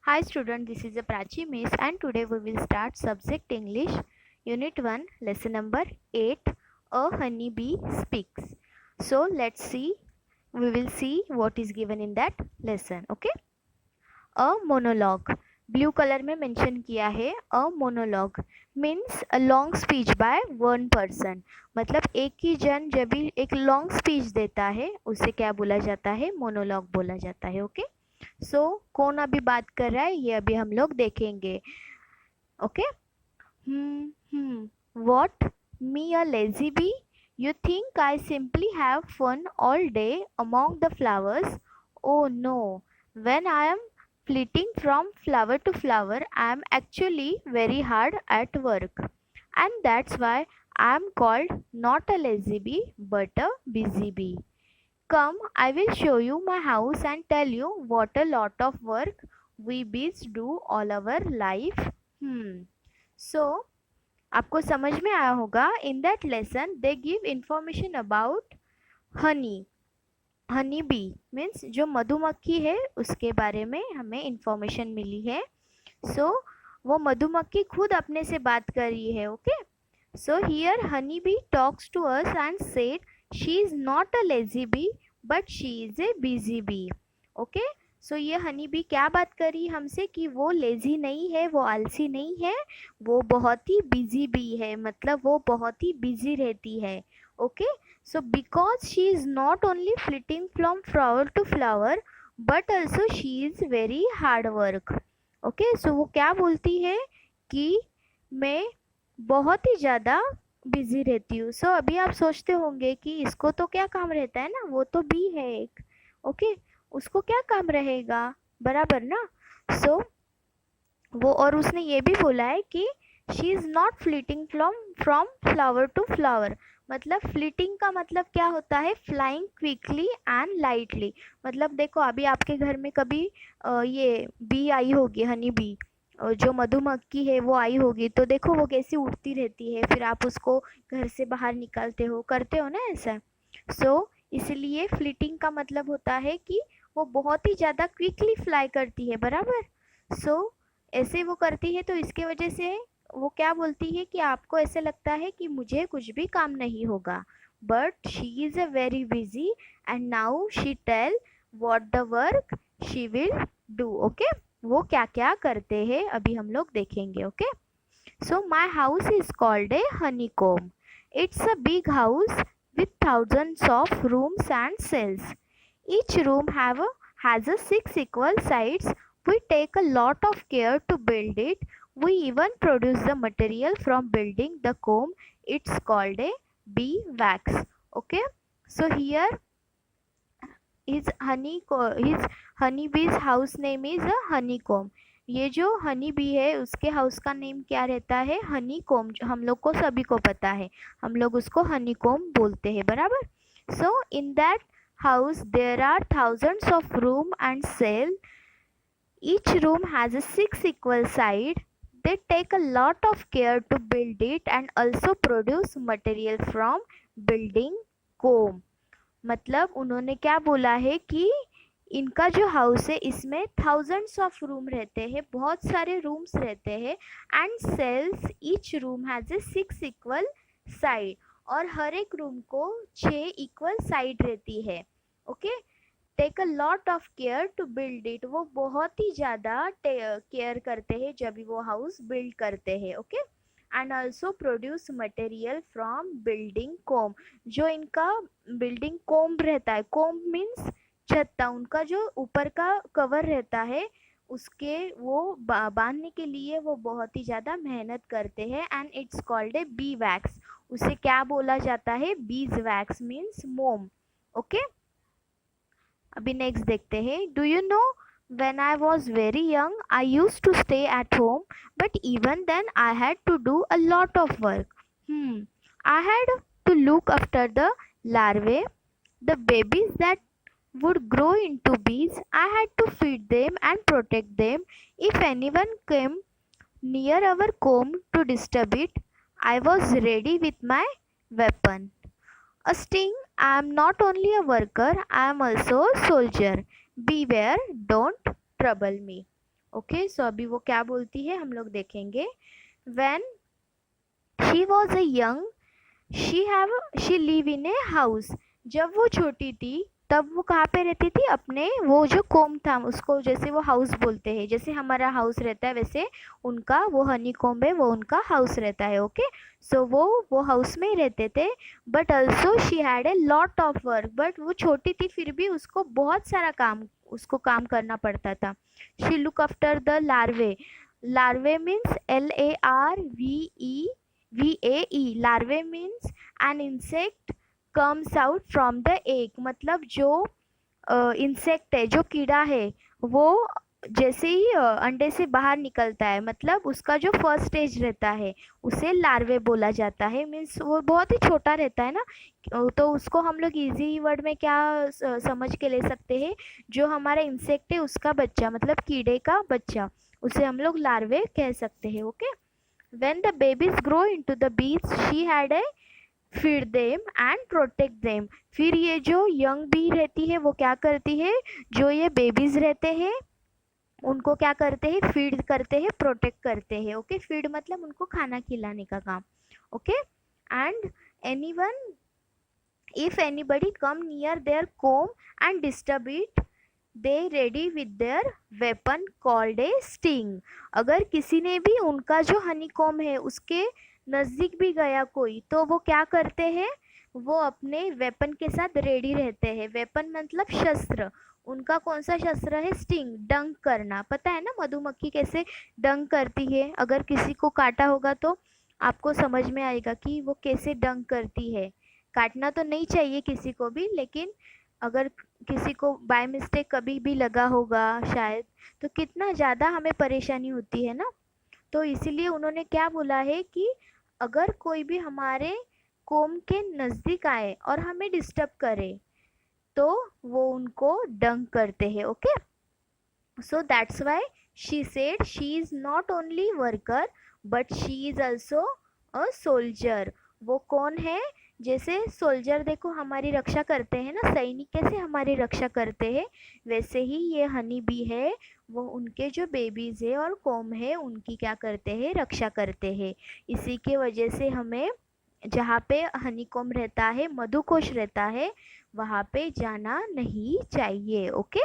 Hi student, this is a Prachi Miss and today we will start subject English Unit 1 lesson number 8 A Honeybee Speaks. So let's see, we will see what is given in that lesson. Okay, a monologue blue colour में mention किया है. अ monologue means a long speech by one person. मतलब एक ही जन जब भी एक long speech देता है उसे क्या बोला जाता है? मोनोलॉग बोला जाता है. ओके, सो कौन अभी बात कर रहा है ये अभी हम लोग देखेंगे. Okay, what me a lazy bee, you think I simply have fun all day among the flowers. Oh no, when I am flitting from flower to flower, I am actually very hard at work. And that's why I am called not a lazy bee but a busy bee. Come, I will show you my house and tell you what a lot of work we bees do all our life. So, आपको समझ में आया होगा. In that lesson, they give information about honey. Honey bee means जो मधुमक्खी है उसके बारे में हमें इंफॉर्मेशन मिली है. सो वो मधुमक्खी खुद अपने से बात कर रही है. Okay, so here honey bee talks to us and said she is not a lazy bee but she is a busy bee. Okay, so ये हनी बी क्या बात करी हमसे कि वो लेजी नहीं है, वो आलसी नहीं है, वो बहुत ही बिजी बी है. मतलब वो बहुत ही बिजी रहती है. Okay, so because she is not only flitting from flower to flower but also she is very hard work. okay, so वो क्या बोलती है कि मैं बहुत ही ज़्यादा बिजी रहती हूँ. सो अभी आप सोचते होंगे कि इसको तो क्या काम रहता है ना, वो तो बी है एक. ओके, उसको क्या काम रहेगा, बराबर ना. सो वो और उसने ये भी बोला है कि she is not fleeting from flower to flower. मतलब फ्लीटिंग का मतलब क्या होता है? Flying quickly and lightly. मतलब देखो अभी आपके घर में कभी ये बी आई होगी, हनी बी, जो मधुमक्खी है वो आई होगी, तो देखो वो कैसी उड़ती रहती है, फिर आप उसको घर से बाहर निकालते हो, करते हो ना ऐसा. सो इसलिए फ्लीटिंग का मतलब होता है कि वो बहुत ही ज़्यादा क्विकली फ्लाई करती है, बराबर. सो ऐसे वो करती है तो इसके वजह से वो क्या बोलती है कि आपको ऐसे लगता है कि मुझे कुछ भी काम नहीं होगा. But she is a very busy and now she tell what the work she will do. Okay, वो क्या क्या करते हैं अभी हम लोग देखेंगे. Okay, so my house is called a honeycomb. It's a big house with thousands of rooms and cells. Each room has a 6 equal sides. We take a lot of care to build it. We even produce the material from building the comb. It's called a bee wax. Okay, so here his honey bee's house name is a honeycomb. ये जो honey bee है उसके house का name क्या रहता है? हनी कोम. हम लोग को सभी को पता है, हम लोग उसको हनी कोम बोलते हैं, बराबर. So in that house there are thousands of room and cell. Each room has a 6 equal side. They take a lot of care to build it and also produce material from building comb. मतलब उन्होंने क्या बोला है कि इनका जो house है इसमें थाउजेंड्स ऑफ रूम रहते हैं, बहुत सारे रूम्स रहते हैं. And cells, each room has a 6 equal side. और हर एक रूम को 6 equal साइड रहती है. Okay, take a lot of care to build it. वो बहुत ही ज़्यादा केयर करते हैं जब भी वो हाउस बिल्ड करते हैं. Okay, and also produce material from building comb. जो इनका बिल्डिंग कोम रहता है, कोम मीन्स छत्ता, उनका जो ऊपर का कवर रहता है उसके वो बांधने के लिए वो बहुत ही ज़्यादा मेहनत करते हैं. And it's called A B wax. उसे क्या बोला जाता है? बीज वैक्स मीन्स मोम. ओके, अभी नेक्स्ट देखते हैं. Do you know, when I was very young I used to stay at home, but even then I had to do a lot of work. I had to look after the larvae, the babies that would grow into bees. I had to feed them and protect them. If anyone came near our comb to disturb it, I was ready with my weapon. A sting. I am not only a worker, I am also a soldier. Beware, don't trouble me. Okay, so अभी वो क्या बोलती है हम लोग देखेंगे. When she was a young, she live in a house. जब वो छोटी थी तब वो कहाँ पे रहती थी, अपने वो जो कोम था उसको, जैसे वो हाउस बोलते हैं, जैसे हमारा हाउस रहता है वैसे उनका वो हनी कॉम्ब है, वो उनका हाउस रहता है. ओके, सो वो हाउस में ही रहते थे. But also she had a lot of work. But वो छोटी थी फिर भी उसको बहुत सारा काम, उसको काम करना पड़ता था. She look after the larvae. Larvae means LARVE. Larvae means an insect comes out from the egg. मतलब जो इंसेक्ट है, जो कीड़ा है, वो जैसे ही अंडे से बाहर निकलता है, मतलब उसका जो फर्स्ट स्टेज रहता है उसे लार्वे बोला जाता है. मीन्स वो बहुत ही छोटा रहता है ना. तो उसको हम लोग इजी वर्ड में क्या समझ के ले सकते हैं, जो हमारा इंसेक्ट है उसका बच्चा, मतलब कीड़े का बच्चा, उसे हम लोग लार्वे कह सकते हैं. Okay, when the babies grow into the bees, she had a feed them and protect them. फिर ये जो यंग बी रहती है वो क्या करती है, जो ये बेबीज रहते हैं उनको क्या करते हैं, फीड करते हैं, प्रोटेक्ट करते हैं. ओके, फीड मतलब उनको खाना खिलाने का काम. Okay, and anyone, if anybody come near their comb and disturb it, they ready with their weapon called a sting. अगर किसी ने भी उनका जो हनी कॉम है उसके नज़दीक भी गया कोई, तो वो क्या करते हैं, वो अपने वेपन के साथ रेडी रहते हैं. वेपन मतलब शस्त्र. उनका कौन सा शस्त्र है, स्टिंग, डंक करना. पता है ना मधुमक्खी कैसे डंक करती है, अगर किसी को काटा होगा तो आपको समझ में आएगा कि वो कैसे डंक करती है. काटना तो नहीं चाहिए किसी को भी, लेकिन अगर किसी को बाय मिस्टेक कभी भी लगा होगा शायद, तो कितना ज़्यादा हमें परेशानी होती है ना. तो इसीलिए उन्होंने क्या बोला है कि अगर कोई भी हमारे कोम के नज़दीक आए और हमें डिस्टर्ब करे तो वो उनको डंक करते हैं. Okay, so that's why she said she is not only worker but she is also a soldier. वो कौन है, जैसे सोल्जर देखो हमारी रक्षा करते हैं ना, सैनिक कैसे हमारी रक्षा करते हैं, वैसे ही ये हनी बी है, वो उनके जो बेबीज है और कॉम है उनकी क्या करते हैं, रक्षा करते हैं. इसी के वजह से हमें जहाँ पे हनी कॉम रहता है, मधुकोश रहता है, वहाँ पे जाना नहीं चाहिए. ओके,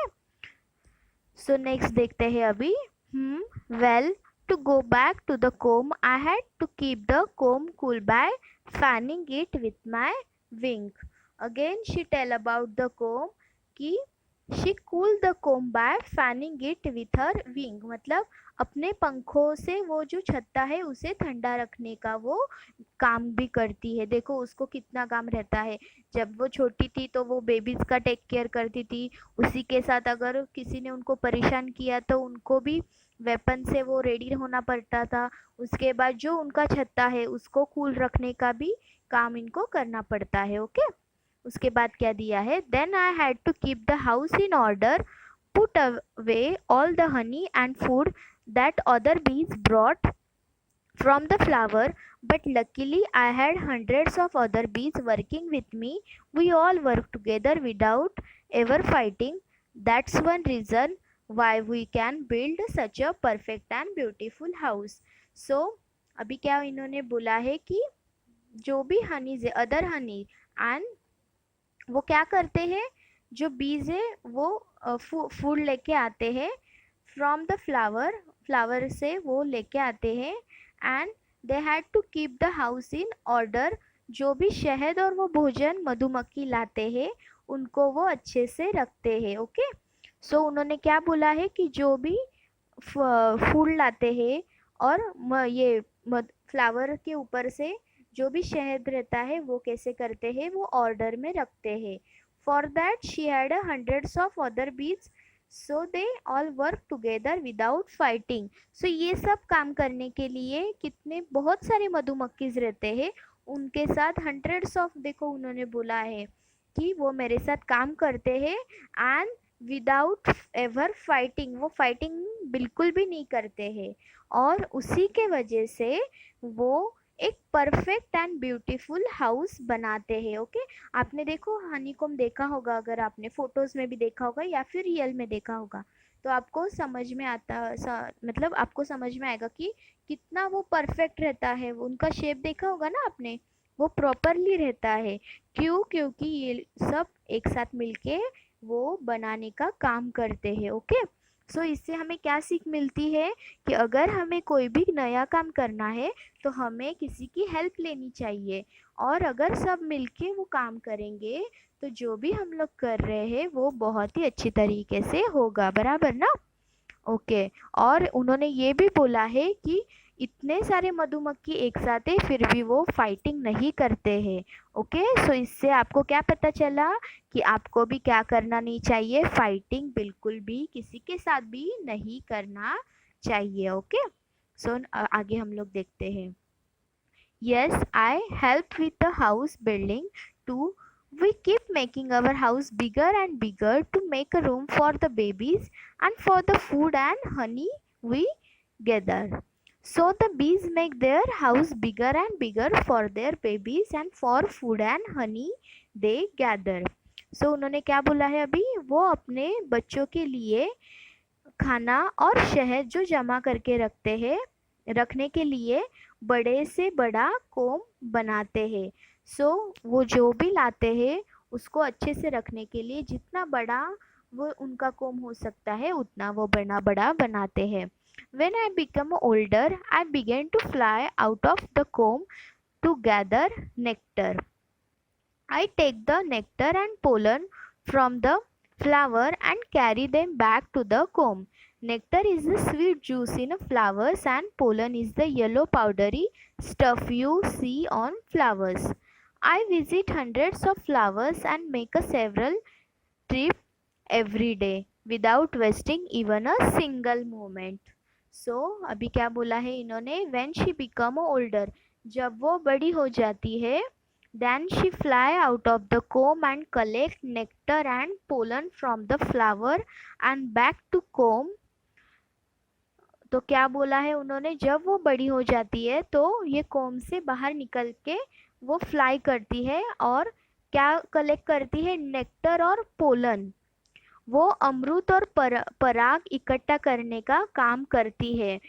सो नेक्स्ट देखते हैं अभी. Well, to go back to the comb, I had to keep the comb cool by fanning it with my wing. Again she tell about the comb कि she cool the comb by fanning it with her wing. मतलब अपने पंखों से वो जो छत्ता है उसे ठंडा रखने का वो काम भी करती है. देखो उसको कितना काम रहता है. जब वो छोटी थी तो वो बेबीज का टेक केयर करती थी, उसी के साथ अगर किसी ने उनको परेशान किया तो उनको भी वेपन से वो रेडी होना पड़ता था. उसके बाद जो उनका छत्ता है उसको कूल रखने का भी काम इनको करना पड़ता है. ओके, उसके बाद क्या दिया है, then I had to keep the house in order, put away all the honey and food that other bees brought from the flower, but luckily I had hundreds of other bees working with me. We all worked together without ever fighting. That's one reason why we can build such a perfect and beautiful house. So अभी क्या इन्होंने बोला है कि जो भी हनी से other honey and वो क्या करते हैं, जो बीज है वो फूड लेके आते हैं फ्रॉम द फ्लावर, फ्लावर से वो लेके आते हैं. And they had to keep the house in order. जो भी शहद और वो भोजन मधुमक्खी लाते हैं उनको वो अच्छे से रखते हैं. ओके, सो उन्होंने क्या बोला है कि जो भी फूल लाते हैं और ये फ्लावर के ऊपर से जो भी शहद रहता है वो कैसे करते हैं, वो ऑर्डर में रखते हैं. For that she had hundreds of other bees, so they all work together without fighting. So ये सब काम करने के लिए कितने बहुत सारे मधुमक्खीज रहते हैं, उनके साथ हंड्रेड्स ऑफ, देखो उन्होंने बोला है कि वो मेरे साथ काम करते हैं एंड विदाउट एवर फाइटिंग, वो फाइटिंग बिल्कुल भी नहीं करते हैं. और उसी के वजह से वो एक परफेक्ट एंड ब्यूटीफुल हाउस बनाते हैं. ओके, आपने देखो हनीकॉम्ब देखा होगा, अगर आपने फोटोज में भी देखा होगा या फिर रियल में देखा होगा, तो आपको समझ में मतलब आपको समझ में आएगा कि कितना वो परफेक्ट रहता है। उनका शेप देखा होगा ना आपने, वो प्रॉपरली रहता है। क्यों? क्योंकि ये सब एक साथ मिलके वो बनाने का काम करते हैं। ओके, सो इससे हमें क्या सीख मिलती है कि अगर हमें कोई भी नया काम करना है तो हमें किसी की हेल्प लेनी चाहिए, और अगर सब मिलके वो काम करेंगे तो जो भी हम लोग कर रहे हैं वो बहुत ही अच्छी तरीके से होगा, बराबर ना? ओके, और उन्होंने ये भी बोला है कि इतने सारे मधुमक्खी एक साथ है फिर भी वो फाइटिंग नहीं करते हैं। ओके, सो इससे आपको क्या पता चला कि आपको भी क्या करना नहीं चाहिए, फाइटिंग बिल्कुल भी किसी के साथ भी नहीं करना चाहिए। ओके, सो आगे हम लोग देखते हैं। Yes, I help with the house building too. We keep making our house bigger and bigger to make a room for the babies and for the food and honey we gather. So the bees make their house bigger and bigger for their babies and for food and honey they gather. So उन्होंने क्या बोला है अभी, वो अपने बच्चों के लिए खाना और शहद जो जमा करके रखते हैं, रखने के लिए बड़े से बड़ा कोम बनाते हैं। सो वो जो भी लाते हैं उसको अच्छे से रखने के लिए जितना बड़ा वो उनका कोम हो सकता है उतना वो बड़ा बड़ा बनाते हैं। When I become older, I began to fly out of the comb to gather nectar. I take the nectar and pollen from the flower and carry them back to the comb. Nectar is the sweet juice in flowers and pollen is the yellow powdery stuff you see on flowers. I visit hundreds of flowers and make a several trip every day without wasting even a single moment. So अभी क्या बोला है इन्होंने, when she become older, जब वो बड़ी हो जाती है, then she fly out of the comb and collect nectar and pollen from the flower and back to comb. तो क्या बोला है उन्होंने, जब वो बड़ी हो जाती है तो ये कोम से बाहर निकल के वो फ्लाई करती है और क्या कलेक्ट करती है, नेक्टर और पोलन। वो अमृत और पराग इकट्ठा करने का काम करती है।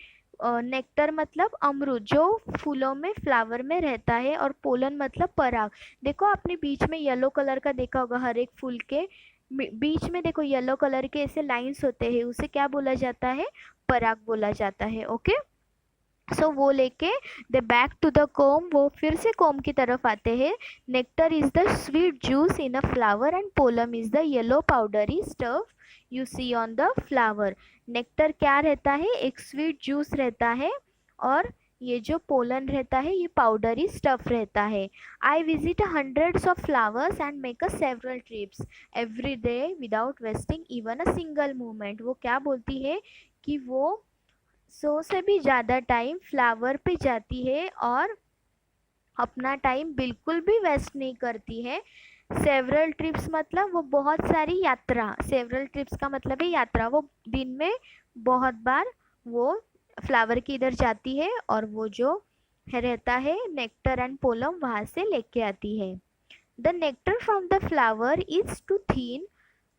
नेक्टर मतलब अमृत जो फूलों में, फ्लावर में रहता है, और पोलन मतलब पराग। देखो आपने बीच में येलो कलर का देखा होगा, हर एक फूल के बीच में देखो येलो कलर के ऐसे लाइंस होते हैं, उसे क्या बोला जाता है, पराग बोला जाता है। ओके, सो वो लेके they back to the comb, वो फिर से कोम की तरफ आते हैं। Nectar is the sweet juice in a flower and pollen is the yellow powdery stuff you see on the flower. Nectar क्या रहता है, एक स्वीट जूस रहता है, और ये जो पोलन रहता है ये पाउडरी स्टफ रहता है। I visit hundreds of flowers and make a several trips every day without wasting even a single moment. वो क्या बोलती है कि वो 100 से भी ज़्यादा टाइम फ्लावर पे जाती है और अपना टाइम बिल्कुल भी वेस्ट नहीं करती है। सेवरल ट्रिप्स मतलब वो बहुत सारी यात्रा, सेवरल ट्रिप्स का मतलब है यात्रा। वो दिन में बहुत बार वो फ्लावर की इधर जाती है और वो जो है रहता है नेक्टर एंड पोलम वहाँ से लेके आती है। The nectar from the flower is too thin,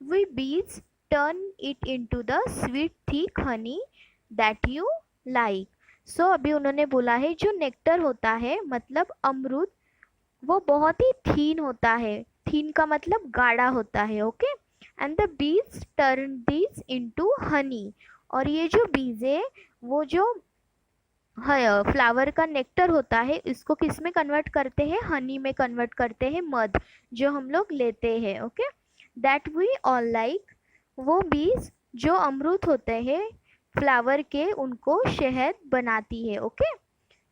we bees turn it into the sweet thick honey that you like. So अभी उन्होंने बोला है जो नेक्टर होता है मतलब अमरूद, वो बहुत ही थीन होता है। थीन का मतलब गाढ़ा होता है। Okay, and the bees turn this into Honey, और ये जो बीज है वो जो फ्लावर का नेक्टर होता है इसको किस में कन्वर्ट करते हैं, हनी में कन्वर्ट करते हैं, मध जो हम लोग लेते हैं। Okay, that we all like, वो बीज जो अमरूद होते हैं फ्लावर के उनको शहद बनाती है। ओके,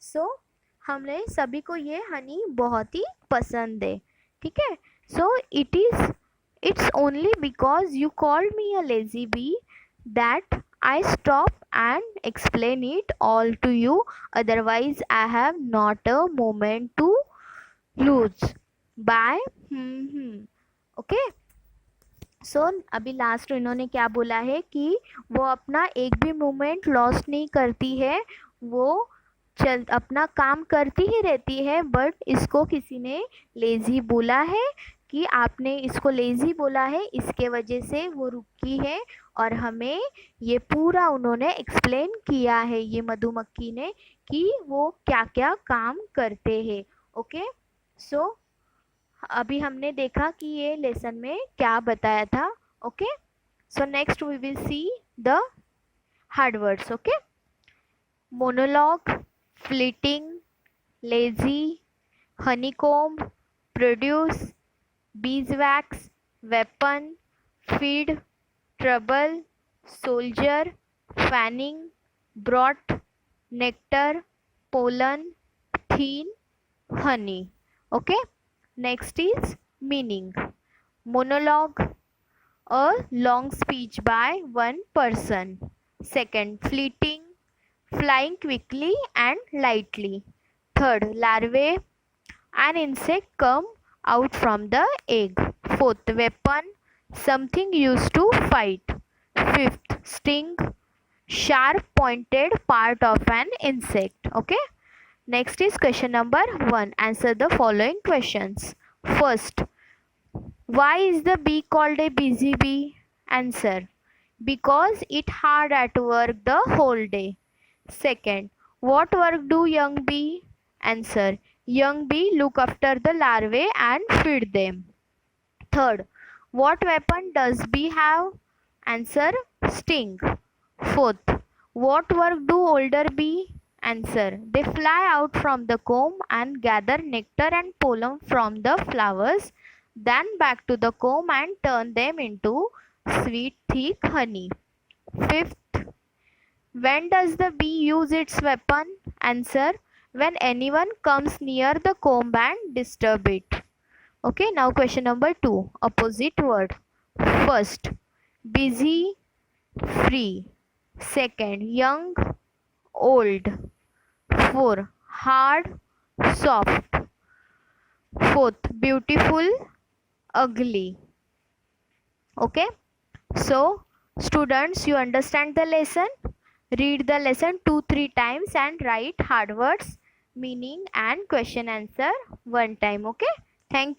सो हमने सभी को ये हनी बहुत ही पसंद है। ठीक है, so it's only because you called me a lazy bee that I stop and explain it all to you, otherwise I have not a moment to lose. Bye. Okay, सो अभी लास्ट इन्होंने क्या बोला है कि वो अपना एक भी मोमेंट लॉस नहीं करती है, वो अपना काम करती ही रहती है, बट इसको किसी ने लेजी बोला है कि आपने इसको लेज़ी बोला है, इसके वजह से वो रुकी है और हमें ये पूरा उन्होंने एक्सप्लेन किया है, ये मधुमक्खी ने, कि वो क्या क्या काम करते हैं। ओके, सो अभी हमने देखा कि ये लेसन में क्या बताया था। Okay, so next we will see the hard words. Okay, monologue, fleeting, lazy, honeycomb, produce, beeswax, weapon, feed, trouble, soldier, fanning, brought, nectar, pollen, thin, honey. Okay, next is meaning. Monologue, a long speech by one person. Second, fleeting, flying quickly and lightly. Third, larvae, an insect come out from the egg. Fourth, weapon, something used to fight. Fifth, sting, sharp pointed part of an insect. Okay, next is question number 1. Answer the following questions. First, why is the bee called a busy bee? Answer, because it hard at work the whole day. Second, what work do young bee? Answer, young bee look after the larvae and feed them. Third, what weapon does bee have? Answer, sting. Fourth, what work do older bee? Answer, they fly out from the comb and gather nectar and pollen from the flowers, then back to the comb and turn them into sweet thick honey. Fifth, when does the bee use its weapon? Answer, when anyone comes near the comb and disturb it. Okay, now question number 2. Opposite word. First, busy, free. Second, young, old. 4, hard, soft. Fourth, beautiful, ugly. Okay, so students, you understand the lesson? Read the lesson 2-3 times and write hard words, meaning and question answer one time. Okay, thank you.